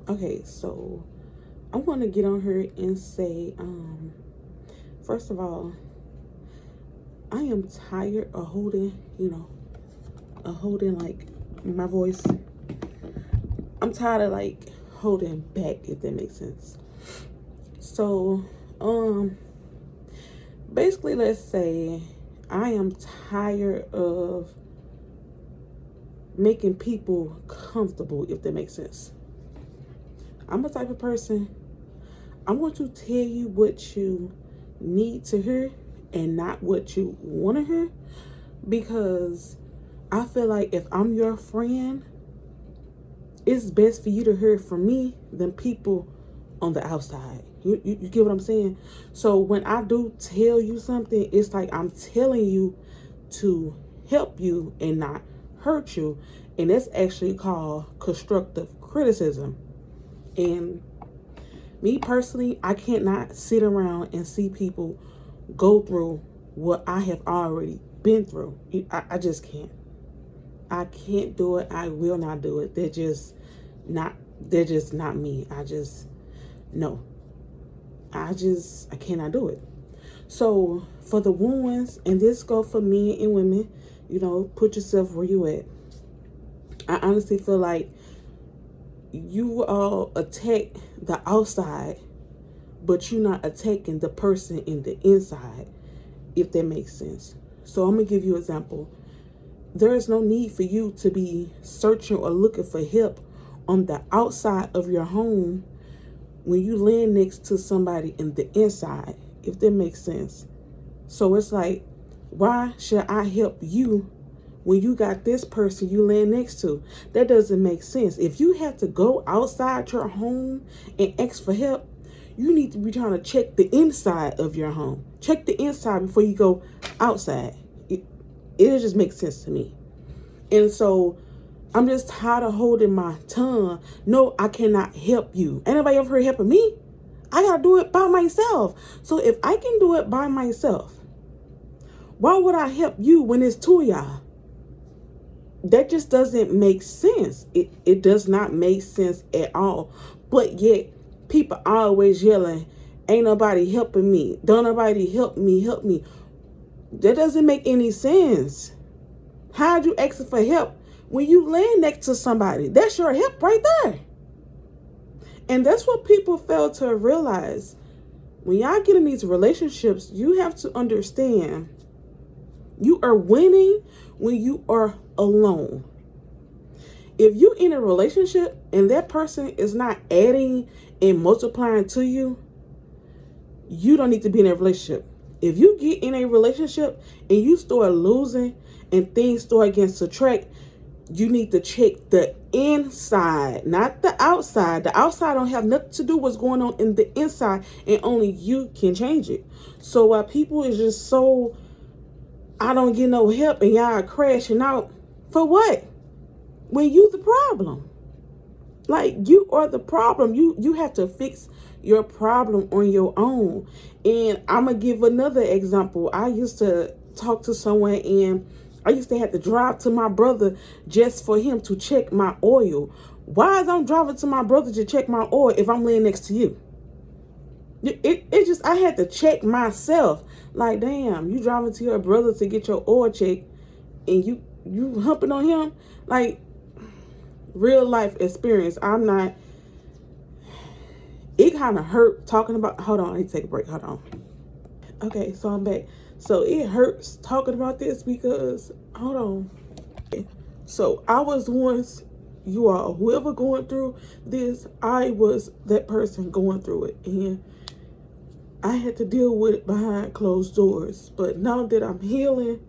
Okay, so I want to get on here and say, first of all, I am tired of holding like my voice. I'm tired of like holding back, if that makes sense. So, basically, let's say I am tired of making people comfortable, if that makes sense. I'm the type of person, I'm going to tell you what you need to hear and not what you want to hear, because I feel like if I'm your friend, it's best for you to hear from me than people on the outside. You get what I'm saying? So when I do tell you something, it's like I'm telling you to help you and not hurt you. And that's actually called constructive criticism. And me personally, I cannot sit around and see people go through what I have already been through. I just can't. I can't do it. I will not do it. They're just not me. No. I cannot do it. So for the ones, and this go for men and women, put yourself where you at. I honestly feel like you all attack the outside, but you're not attacking the person in the inside, if that makes sense. So I'm gonna give you an example. There is no need for you to be searching or looking for help on the outside of your home when you land next to somebody in the inside, if that makes sense. So it's like, why should I help you when you got this person you land next to? That doesn't make sense. If you have to go outside your home and ask for help, you need to be trying to check the inside of your home. Check the inside before you go outside. It just makes sense to me. And so I'm just tired of holding my tongue. No, I cannot help you. Anybody ever heard helping me? I gotta do it by myself. So if I can do it by myself, why would I help you when it's two of y'all? That just doesn't make sense. It does not make sense at all. But yet people always yelling, ain't nobody helping me. Don't nobody help me, help me. That doesn't make any sense. How'd you ask for help when you land next to somebody? That's your help right there. And that's what people fail to realize. When y'all get in these relationships, you have to understand you are winning when you are alone. If you in a relationship and that person is not adding and multiplying to you, you don't need to be in a relationship. If you get in a relationship and you start losing and things start getting subtract, you need to check the inside, not the outside. The outside don't have nothing to do with what's going on in the inside, and only you can change it. So while people is just so, I don't get no help, and y'all are crashing out, for what? When you the problem. Like, you are the problem. You have to fix your problem on your own. And I'm going to give another example. I used to talk to someone, and I used to have to drive to my brother just for him to check my oil. Why is I'm driving to my brother to check my oil if I'm laying next to you? It just, I had to check myself. Like, damn, you driving to your brother to get your oil checked, and you humping on him? Like, real life experience. It kind of hurt talking about, hold on, I need to take a break, hold on. Okay, so I'm back. So it hurts talking about this because, hold on. So I was once, you all, whoever going through this, I was that person going through it. And I had to deal with it behind closed doors. But now that I'm healing,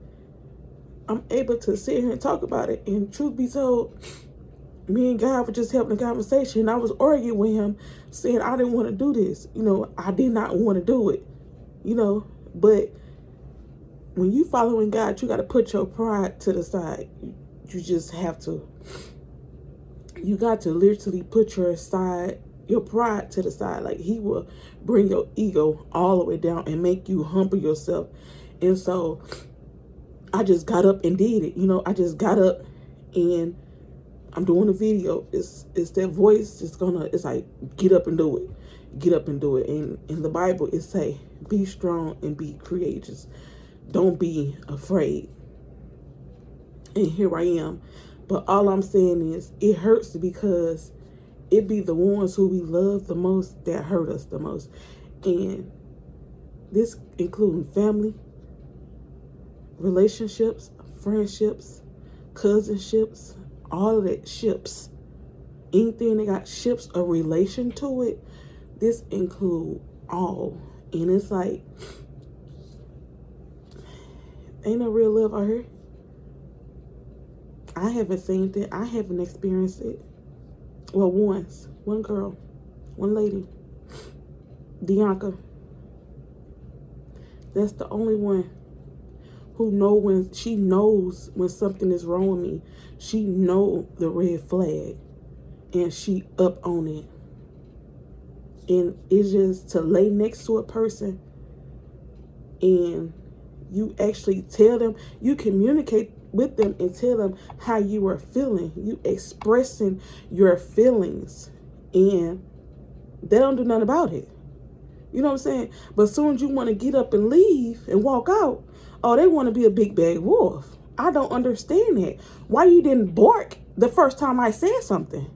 I'm able to sit here and talk about it. And truth be told, me and God were just having a conversation. I was arguing with him, saying I didn't want to do this. I did not want to do it. But when you following God, you got to put your pride to the side. You just have to. You got to literally put your pride to the side. Like, he will bring your ego all the way down and make you humble yourself. And so I just got up and did it. I just got up and I'm doing a video. It's that voice. It's like, get up and do it. Get up and do it. And in the Bible, it say, be strong and be courageous. Don't be afraid. And here I am. But all I'm saying is, it hurts because it be the ones who we love the most that hurt us the most. And this including family, relationships, friendships, cousinships, all of that ships. Anything that got ships or relation to it, this include all. And it's like, ain't no real love out here. I haven't seen it. I haven't experienced it. Well, once. One girl. One lady. Dianca. That's the only one who she knows when something is wrong with me. She know the red flag. And she up on it. And it's just to lay next to a person and you actually tell them, you communicate with them and tell them how you are feeling. You expressing your feelings and they don't do nothing about it. You know what I'm saying? But as soon as you want to get up and leave and walk out, oh, they want to be a big bad wolf. I don't understand that. Why you didn't bark the first time I said something?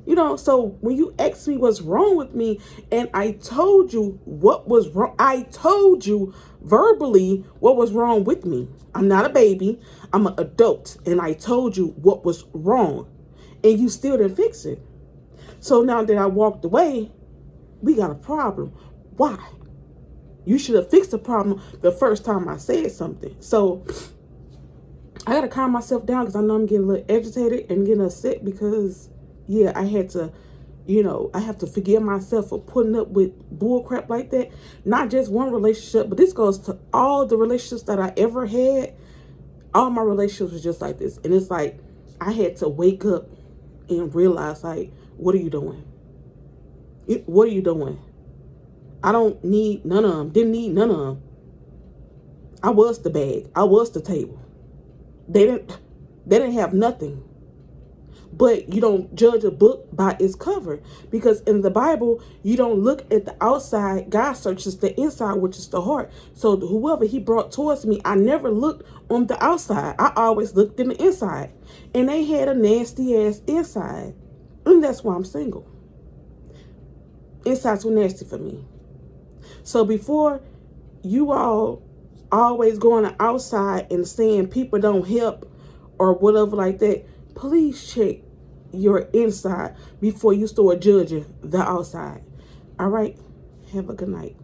You know, so when you asked me what's wrong with me and I told you what was wrong, I told you verbally what was wrong with me. I'm not a baby. I'm an adult. And I told you what was wrong. And you still didn't fix it. So now that I walked away, we got a problem. Why? You should have fixed the problem the first time I said something. So I got to calm myself down because I know I'm getting a little agitated and getting upset because, yeah, I had to, I have to forgive myself for putting up with bull crap like that. Not just one relationship, but this goes to all the relationships that I ever had. All my relationships was just like this. And it's like, I had to wake up and realize, like, what are you doing? What are you doing? I don't need none of them. Didn't need none of them. I was the bag. I was the table. They didn't have nothing. But you don't judge a book by its cover. Because in the Bible, you don't look at the outside. God searches the inside, which is the heart. So whoever he brought towards me, I never looked on the outside. I always looked in the inside. And they had a nasty ass inside. And that's why I'm single. Inside's too nasty for me. So before you all always going to outside and saying people don't help or whatever like that, please check your inside before you start judging the outside. All right. Have a good night.